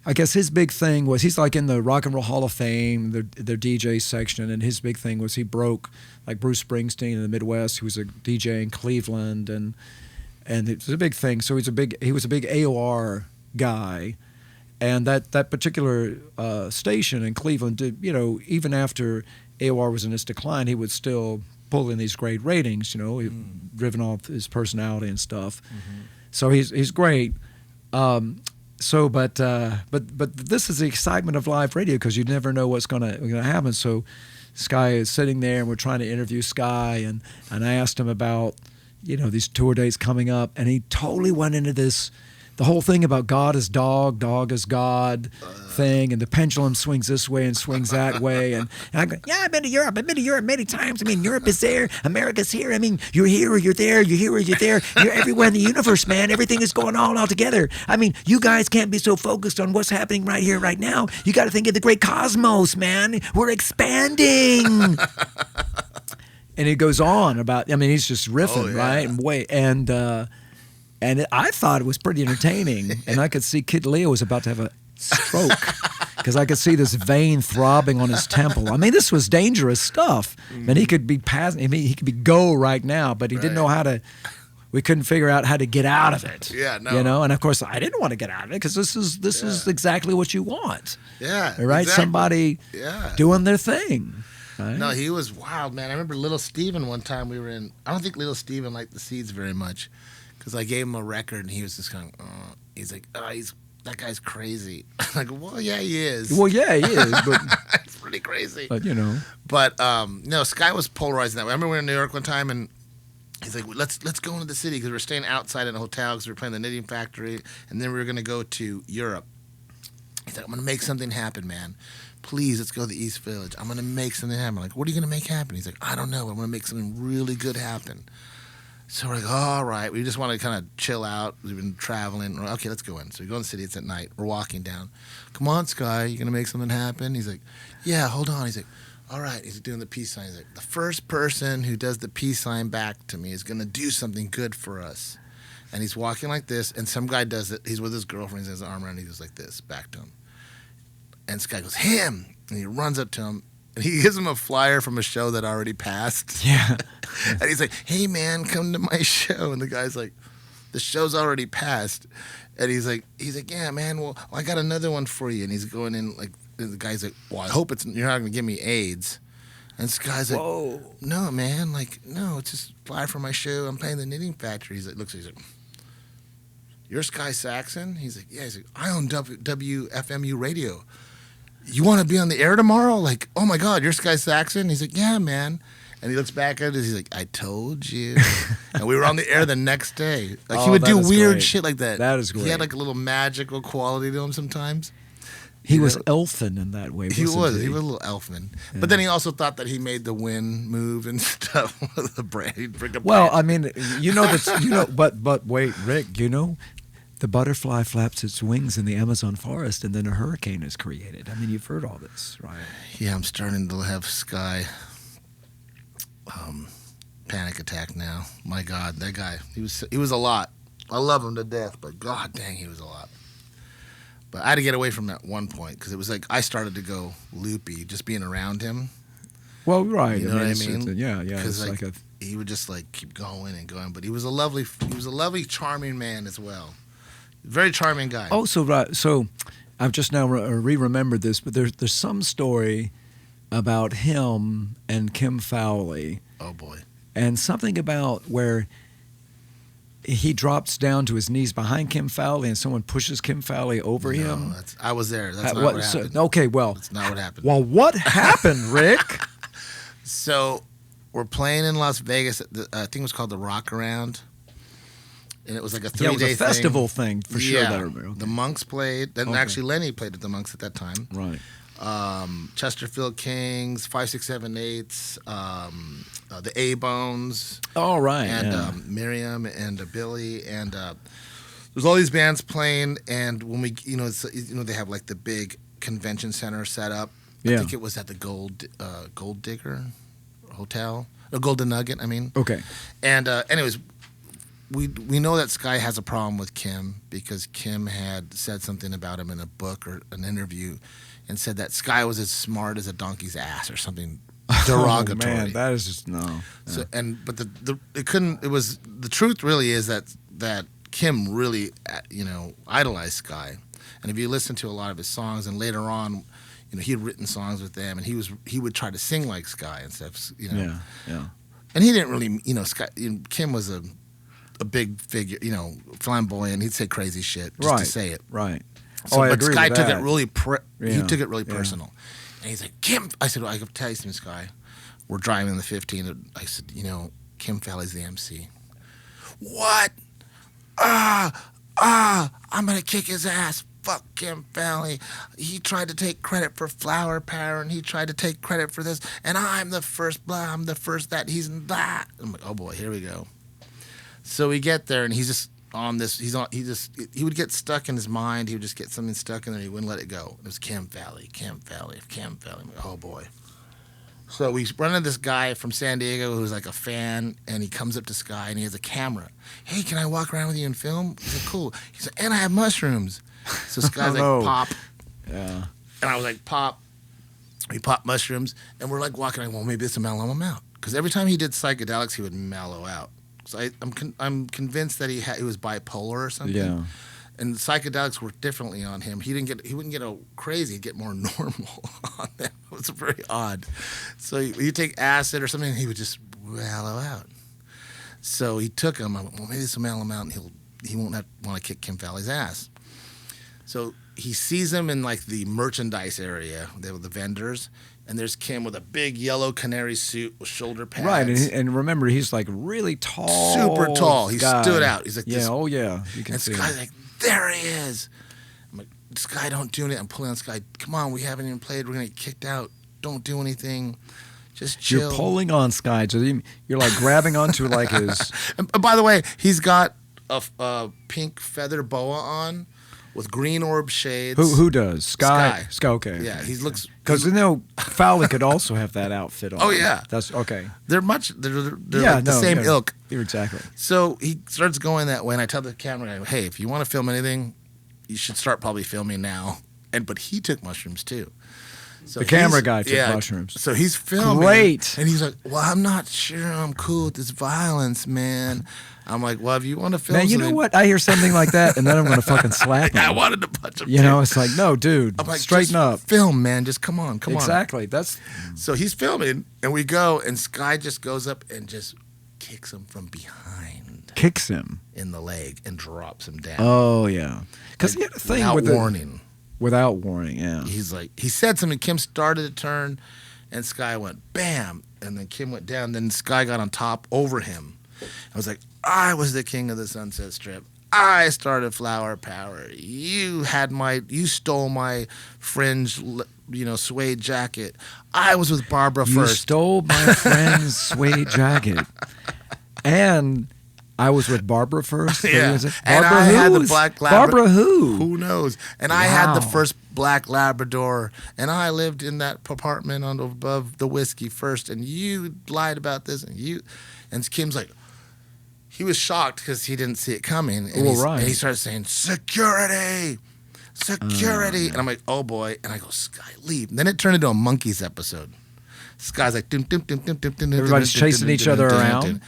I guess his big thing was he's like in the Rock and Roll Hall of Fame, their DJ section, and his big thing was he broke like Bruce Springsteen in the Midwest. He was a DJ in Cleveland, and it was a big thing. So he was a big AOR guy, and that particular station in Cleveland did, even after AOR was in its decline, he would still pull in these great ratings, driven off his personality and stuff. Mm-hmm. So he's great. But this is the excitement of live radio, because you never know what's gonna happen. So Sky is sitting there, and we're trying to interview Sky, and I asked him about these tour dates coming up, and he totally went into the whole thing about God is dog, dog is God thing, and the pendulum swings this way and swings that way. And I go, yeah, I've been to Europe many times. I mean, Europe is there, America's here. I mean, you're here or you're there, you're here or you're there. You're everywhere in the universe, man. Everything is going on all together. I mean, you guys can't be so focused on what's happening right here, right now. You got to think of the great cosmos, man. We're expanding. And it goes on about, he's just riffing, right? And I thought it was pretty entertaining. And I could see Kid Leo was about to have a stroke, because I could see this vein throbbing on his temple. I mean, this was dangerous stuff. And he could be he could be go right now, but he didn't know how to. We couldn't figure out how to get out of it. Yeah, no. And of course, I didn't want to get out of it, because this is exactly what you want. Yeah, right. Exactly. Somebody doing their thing. Right? No, he was wild, man. I remember Little Steven one time we were in. I don't think Little Steven liked the Seeds very much, because I gave him a record and he was just kind of, he's like, that guy's crazy. I'm like, well, yeah, he is. Well, yeah, he is, but it's pretty crazy. But But no, Sky was polarizing that way. I remember we were in New York one time, and he's like, let's go into the city, because we were staying outside in a hotel because we were playing the Knitting Factory, and then we were going to go to Europe. He's like, I'm going to make something happen, man. Please, let's go to the East Village. I'm going to make something happen. I'm like, what are you going to make happen? He's like, I don't know. I'm going to make something really good happen. So we're like, all right. We just want to kind of chill out. We've been traveling. Okay, let's go in. So we go in the city. It's at night. We're walking down. Come on, Sky. You going to make something happen? He's like, yeah, hold on. He's like, all right. He's doing the peace sign. He's like, the first person who does the peace sign back to me is going to do something good for us. And he's walking like this, and some guy does it. He's with his girlfriend. He has his arm around, and he goes like this, back to him. And Sky goes, him! And he runs up to him, and he gives him a flyer from a show that already passed. Yeah. And he's like, hey, man, come to my show. And the guy's like, the show's already passed. And he's like, yeah, man, well, I got another one for you. And he's going in, like, and the guy's like, well, I hope you're not going to give me AIDS. And this guy's like, whoa, no, man, like, no, it's just a flyer for my show. I'm playing the Knitting Factory. He's like, he's like, you're Sky Saxon? He's like, yeah. He's like, I own WFMU radio. You want to be on the air tomorrow? Like, oh my God, you're Sky Saxon? He's like, yeah, man. And he looks back at us. He's like, I told you. And we were on the air the next day. Like, he would do weird shit like that. That is great. He had like a little magical quality to him sometimes. He was elfin in that way. He was a little elfin. Yeah. But then he also thought that he made the win move and stuff with the brand. He'd bring a well, brand. I mean, but wait, Rick, the butterfly flaps its wings in the Amazon forest, and then a hurricane is created. I mean, you've heard all this, right? Yeah, I'm starting to have Sky panic attack now. My God, that guy, he was a lot. I love him to death, but God dang, he was a lot. But I had to get away from him at one point because it was like I started to go loopy just being around him. Well, right. You know what I it's mean? Yeah. Because like he would just like keep going and going. But he was a lovely, charming man as well. Very charming guy. Oh, so right. So I've just now re-remembered this, but there's some story about him and Kim Fowley. Oh boy. And something about where he drops down to his knees behind Kim Fowley and someone pushes Kim Fowley over him. I was there. That's not what happened. Okay, well. That's not what happened. Well, what happened, Rick? So we're playing in Las Vegas. I think it was called the Rock Around. And it was like a 3-day it was a festival thing for sure. Yeah. That okay. The Monks played. And actually Lenny played at the Monks at that time. Right. Chesterfield Kings, 5, 6, 7, 8s, the A-Bones. Oh, right. And Miriam and Billy. And there's all these bands playing. And when we, they have like the big convention center set up. I think it was at the Gold Digger Hotel. Or Golden Nugget, I mean. Okay. And anyways, we know that Sky has a problem with Kim because Kim had said something about him in a book or an interview and said that Sky was as smart as a donkey's ass or something derogatory. Oh, man, that is just no. So but the truth really is that Kim really idolized Sky. And if you listen to a lot of his songs and later on, he had written songs with them and he would try to sing like Sky and stuff, Yeah. And he didn't really, Sky, Kim was a big figure, flamboyant. He'd say crazy shit just to say it. Right. So, I but agree Sky with took that. it really. He took it really personal, and he's like, Kim. I said, well, I can tell you something, Sky. We're driving the 15. I said, Kim Fowley's the MC. What? I'm gonna kick his ass. Fuck Kim Fowley. He tried to take credit for Flower Power, and he tried to take credit for this. And I'm the first. Blah. I'm the first that. He's that. I'm like, oh boy, here we go. So we get there, and he's just on this. He would get stuck in his mind. He would just get something stuck in there. He wouldn't let it go. It was Kim Fowley. I'm like, oh boy. So we run into this guy from San Diego who's like a fan, and he comes up to Sky, and he has a camera. Hey, can I walk around with you and film? He's like, cool. He's like, and I have mushrooms. So Sky's like, pop. Yeah. And I was like, pop. We pop mushrooms, and we're like walking. Well, maybe this will mellow him out. Because every time he did psychedelics, he would mellow out. So I'm convinced that he was bipolar or something. Yeah. And psychedelics worked differently on him. He wouldn't get crazy. He'd get more normal on them. It was very odd. So you take acid or something, and he would just mellow out. So he took him. I went, well, maybe this will mellow him out, and he won't want to kick Kim Fowley's ass. So he sees him in like the merchandise area, the vendors. And there's Kim with a big yellow canary suit with shoulder pads. Right, and remember, he's like really tall. Super tall. He guy. stood out. He's like this. Oh yeah. You can and see Sky's him. like, there he is. I'm like, Sky, don't do anything. I'm pulling on Sky. Come on, we haven't even played. We're going to get kicked out. Don't do anything. Just chill. You're pulling on Sky. So you're like grabbing onto like his... And by the way, he's got a pink feather boa on with green orb shades. Who does? Sky. Okay. Yeah, he looks... Because Fowley could also have that outfit on. Oh, yeah. That's okay. They're like the same ilk. Exactly. So he starts going that way, and I tell the camera guy, hey, if you want to film anything, you should start probably filming now. But he took mushrooms too. So the camera guy took mushrooms. So he's filming. Great. And he's like, well, I'm not sure I'm cool with this violence, man. I'm like, well, if you want to film man, you know what? I hear something like that, and then I'm going to fucking slap him. I wanted to punch him. It's like, no, dude, I'm like, straighten up. Film, man. Just come on. Exactly. So he's filming, and we go, and Sky just goes up and just kicks him from behind. Kicks him in the leg and drops him down. Oh, yeah. Because he had a thing without warning. Without warning, yeah. He's like, he said something. Kim started to turn, and Sky went bam, and then Kim went down. Then Sky got on top over him. I was like, I was the king of the Sunset Strip. I started Flower Power. You stole my fringe, suede jacket. I was with Barbara first. You stole my friend's suede jacket, and I was with Barbara first. Yeah, Barbara and I had the black Labrador. Barbara who? Who knows? And I had the first black Labrador, and I lived in that apartment above the whiskey first. And you lied about this, and And Kim's like, he was shocked because he didn't see it coming. And, right. And he started saying, security. And I'm like, oh boy. And I go, Sky, leave. And then it turned into a Monkeys episode. Sky's like, everybody's chasing each other around.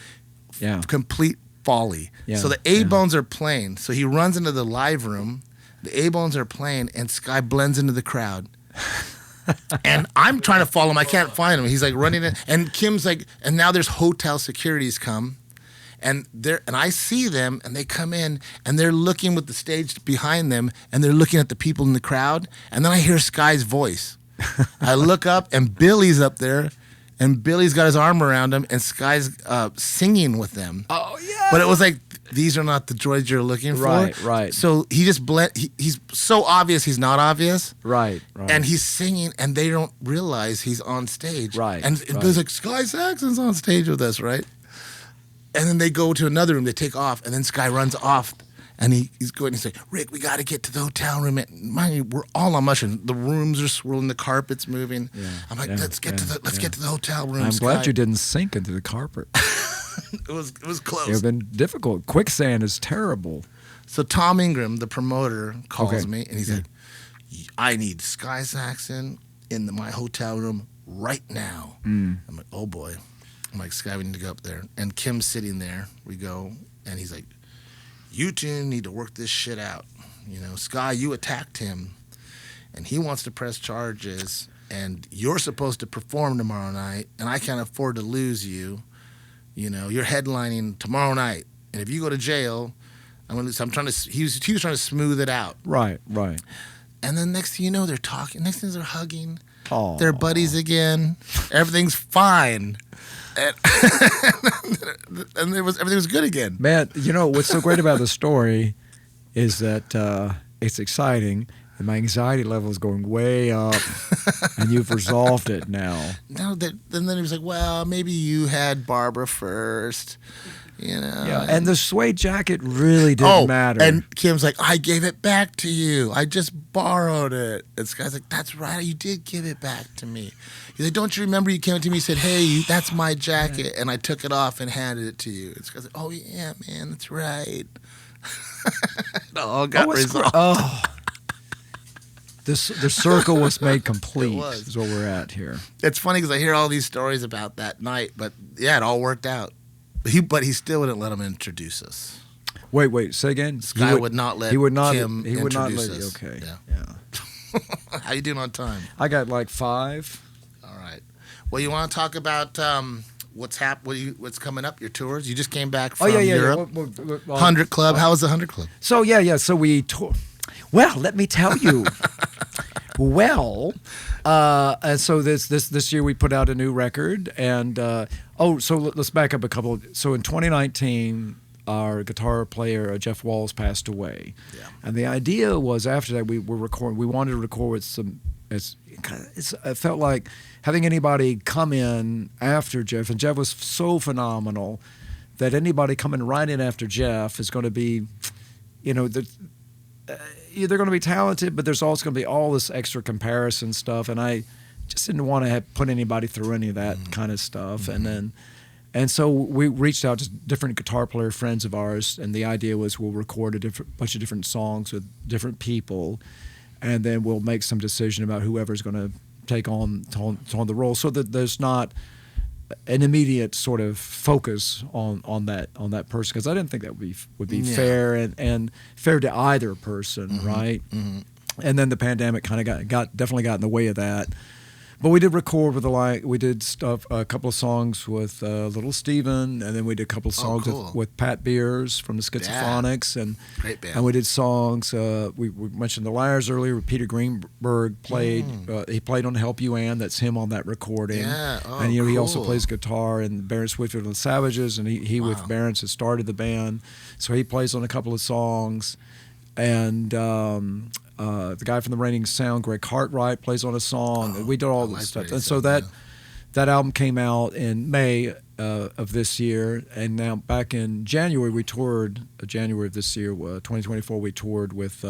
Yeah. Complete folly. Yeah. So the A-Bones are playing. So he runs into the live room. The A-Bones are playing, and Sky blends into the crowd. And I'm trying to follow him. I can't find him. He's like running in. And Kim's like, and now there's hotel securities come. And I see them, and they come in, and they're looking with the stage behind them, and they're looking at the people in the crowd. And then I hear Sky's voice. I look up, and Billy's up there, and Billy's got his arm around him, and Sky's singing with them. Oh, yeah. But it was like, these are not the droids you're looking for. Right. So he just he's so obvious he's not obvious. Right. And he's singing, and they don't realize he's on stage. Right. And Billy's like, Sky Saxon's on stage with us, right? And then they go to another room, they take off, and then Sky runs off, and he's going, he's like, Rick, we got to get to the hotel room. And mind you, we're all on mushrooms. The rooms are swirling, the carpet's moving. Yeah, I'm like, let's get to the hotel room. I'm glad you didn't sink into the carpet. It was close. It would have been difficult. Quicksand is terrible. So Tom Ingram, the promoter, calls me, and he's like, I need Sky Saxon in my hotel room right now. I'm like, oh boy. I'm like, Sky, we need to go up there. And Kim's sitting there. We go, and he's like, you two need to work this shit out. You know, Sky, you attacked him, and he wants to press charges, and you're supposed to perform tomorrow night, and I can't afford to lose you. You know, you're headlining tomorrow night, and if you go to jail, I'm gonna lose. So I'm trying to. He was trying to smooth it out. Right. And then next thing you know, they're talking. Next thing they're hugging. Aww. They're buddies again. Everything's fine. And everything was good again. Man, you know what's so great about the story is that it's exciting, and my anxiety level is going way up, and you've resolved it now. No, then he was like, "Well, maybe you had Barbara first." You know. Yeah, and the suede jacket really didn't matter. And Kim's like, I gave it back to you. I just borrowed it. And this guy's like, that's right, you did give it back to me. He's like, don't you remember you came up to me and said, hey, that's my jacket, and I took it off and handed it to you. This guy's like, oh yeah, man, that's right. It all got resolved. The circle was made complete. It was. Is what we're at here. It's funny because I hear all these stories about that night, but yeah, it all worked out. But he still wouldn't let him introduce us. Wait, say again. Sky would not let Kim introduce us. Okay. Yeah. How you doing on time? I got like 5. All right. Well, you want to talk about what's coming up? Your tours. You just came back from Europe. 100 Club. How was the 100 Club? So so we toured. Well, let me tell you. And so this year we put out a new record, and so let's back up a couple. So in 2019, our guitar player Jeff Walls passed away, and the idea was after that we wanted to record with some. It felt like having anybody come in after Jeff, and Jeff was so phenomenal that anybody coming right in after Jeff is going to be, they're going to be talented, but there's also going to be all this extra comparison stuff, and I just didn't want to put anybody through any of that kind of stuff. And so we reached out to different guitar player friends of ours, and the idea was we'll record a bunch of different songs with different people, and then we'll make some decision about whoever's going to take on the role, so that there's not an immediate sort of focus on that person, because I didn't think that would be fair and fair to either person, right? And then the pandemic kind of definitely got in the way of that. But we did record we did a couple of songs with Little Steven, and then we did a couple of songs with Pat Beers from the Schizophonics, and great band. And we did songs. We mentioned the Liars earlier. Peter Greenberg played. He played on "Help You Ann." That's him on that recording. Yeah, and he also plays guitar in Baron Swiftfield and the Savages, and he with Baron has started the band, so he plays on a couple of songs, and. The guy from the Raining Sound, Greg Cartwright, plays on a song. We did all this stuff. And so that album came out in May of this year. And now back in January, we toured, January of this year, 2024, we toured with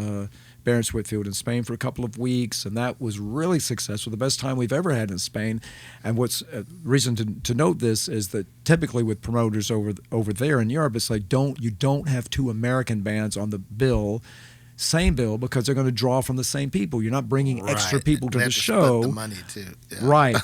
Barents Whitfield in Spain for a couple of weeks, and that was really successful, the best time we've ever had in Spain. And what's reason to note this is that typically with promoters over there in Europe, it's like you don't have two American bands on the bill, same bill, because they're going to draw from the same people. You're not bringing extra people to the show. Split the money too. Yeah. Right.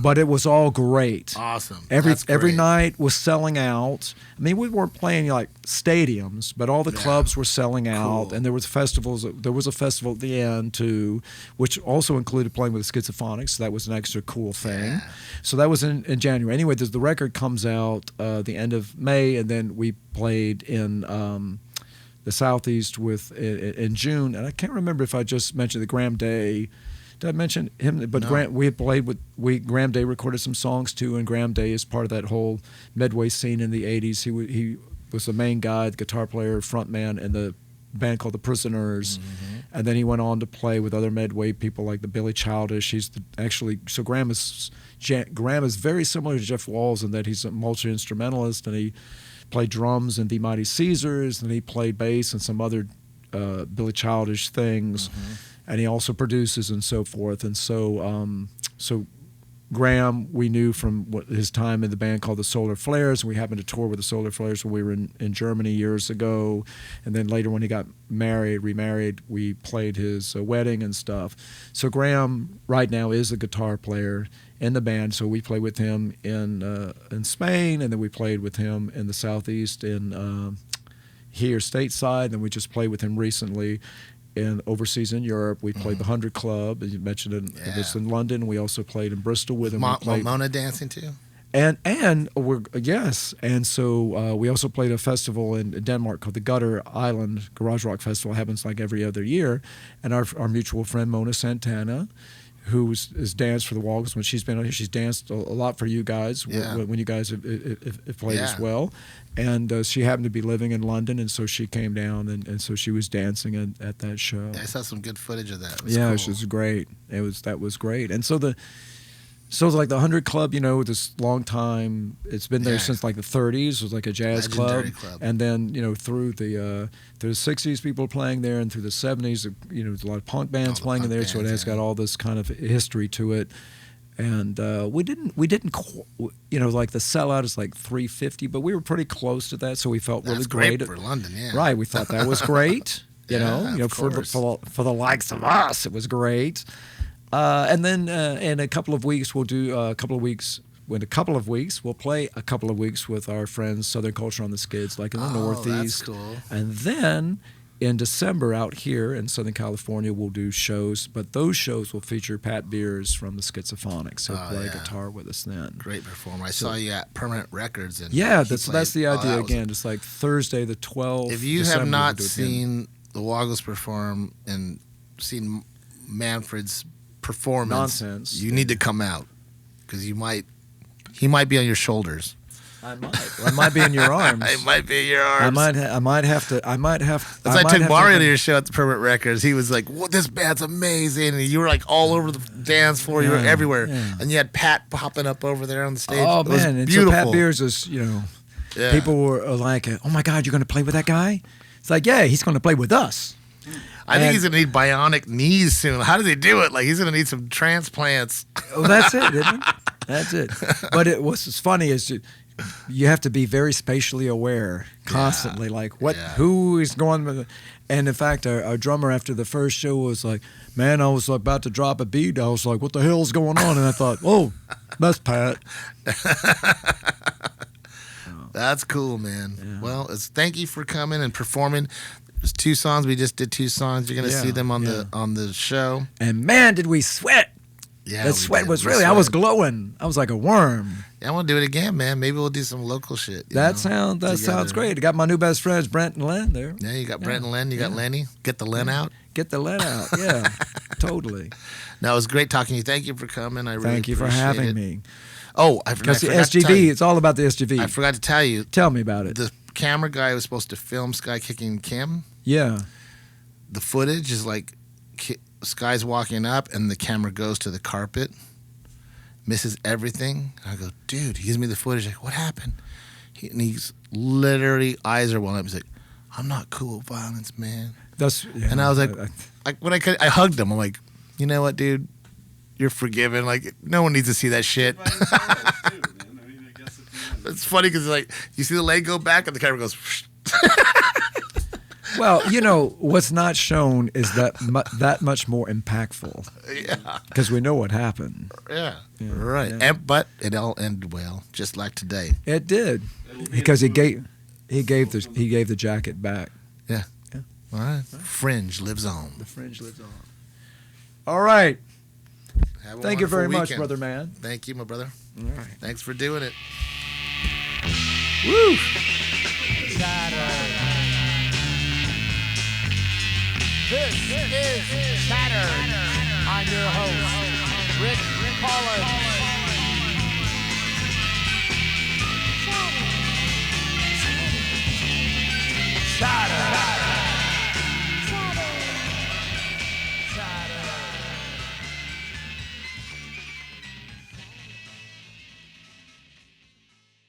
But it was all great. Awesome. Every night was selling out. I mean, we weren't playing like stadiums, but all the clubs were selling out, and there was festivals. There was a festival at the end too, which also included playing with the Schizophonics. So that was an extra cool thing. Yeah. So that was in January. Anyway, the record comes out the end of May, and then we played in the Southeast in June, and I can't remember if I just mentioned the Graham Day. Did I mention him? But no. We had played with Graham Day recorded some songs too, and Graham Day is part of that whole Medway scene in the '80s. He was the main guy, the guitar player, frontman in the band called the Prisoners, and then he went on to play with other Medway people like the Billy Childish. So Graham is very similar to Jeff Walls in that he's a multi-instrumentalist, and he played drums in The Mighty Caesars, and he played bass and some other Billy Childish things, and he also produces and so forth. And so Graham, we knew from his time in the band called the Solar Flares, and we happened to tour with the Solar Flares when we were in Germany years ago. And then later when he got remarried, we played his wedding and stuff. So Graham right now is a guitar player in the band, so we played with him in Spain, and then we played with him in the Southeast in here stateside, and we just played with him recently in overseas in Europe. We played the 100 Club, as you mentioned, it's in London. We also played in Bristol with him. Mona dancing too? And so we also played a festival in Denmark called the Gutter Island Garage Rock Festival. It happens like every other year, and our mutual friend Mona Santana, who has danced for the WOGGLES when she's been on here. She's danced a lot for you guys when you guys have played as well. And she happened to be living in London, and so she came down, and so she was dancing at that show. I saw some good footage of that. It was great. That was great. And so it's like the 100 Club, this long time. It's been there since like the 30s. It was like a jazz club. And then through the 60s, people playing there, and through the 70s, there's a lot of punk bands playing in there. So it has got all this kind of history to it. And we didn't like the sellout is like 350, but we were pretty close to that. So we felt really great for London. Yeah, right. We thought that was great. For the likes of us, it was great. And then in a couple of weeks, we'll do we'll play a couple of weeks with our friends Southern Culture on the Skids, like in the Northeast. That's cool. And then in December out here in Southern California, we'll do shows, but those shows will feature Pat Beers from the Schizophonics. He'll play guitar with us then. Great performer. I saw you at Permanent Records. And that's the idea again. Just like Thursday the 12th. If you have not seen the WOGGLES perform and seen Manfred's performance, nonsense, you need to come out, because he might be on your shoulders. I might. Or I might be in your arms. I might be in your arms. I might have to. As I took Mario to your show at the Permanent Records, he was like, "Well, this band's amazing," and you were like all over the dance floor. You were everywhere, and you had Pat popping up over there on the stage. Oh it was man! beautiful. And so Pat Beers is, people were like, "Oh my God, you're going to play with that guy?" It's like, yeah, he's going to play with us. I think he's going to need bionic knees soon. How does he do it? Like, he's going to need some transplants. Well, that's it, isn't it? That's it. But what's funny is you have to be very spatially aware constantly, like who is going with it. And in fact, our drummer after the first show was like, man, I was about to drop a beat. I was like, what the hell's going on? And I thought, oh, that's Pat. That's cool, man. Yeah. Well, thank you for coming and performing. There's 2 songs. We just did 2 songs. You're going to see them on the show. And man, did we sweat. Yeah, that sweat was really, I was glowing. I was like a worm. Yeah, I want to do it again, man. Maybe we'll do some local shit. That sounds great. I got my new best friends, Brent and Len, there. Yeah, you got Brent and Len. You got Lenny. Get the Len out. Get the Len out, yeah. Totally. No, it was great talking to you. Thank you for coming. I really Thank you for having me. Oh, I forgot the SGV, it's all about the SGV. I forgot to tell you. Tell me about it. The camera guy was supposed to film Sky kicking Kim. Yeah. The footage is like Sky's walking up and the camera goes to the carpet, misses everything. I go, dude, he gives me the footage. Like, what happened? And he's literally, eyes are welling up. He's like, I'm not cool with violence, man. And I was like when I hugged him, I'm like, you know what, dude, you're forgiven. Like no one needs to see that shit. It's funny because like you see the leg go back and the camera goes. Well, what's not shown is that much more impactful. Yeah. Because we know what happened. Yeah. Right. Yeah. But it all ended well, just like today. It did, because he gave the jacket back. Yeah. All right. Fringe lives on. The fringe lives on. All right. Thank you very much, brother man. Thank you, my brother. All right. Thanks for doing it. Woo! This is Chatter. I'm your host, Rick Collins.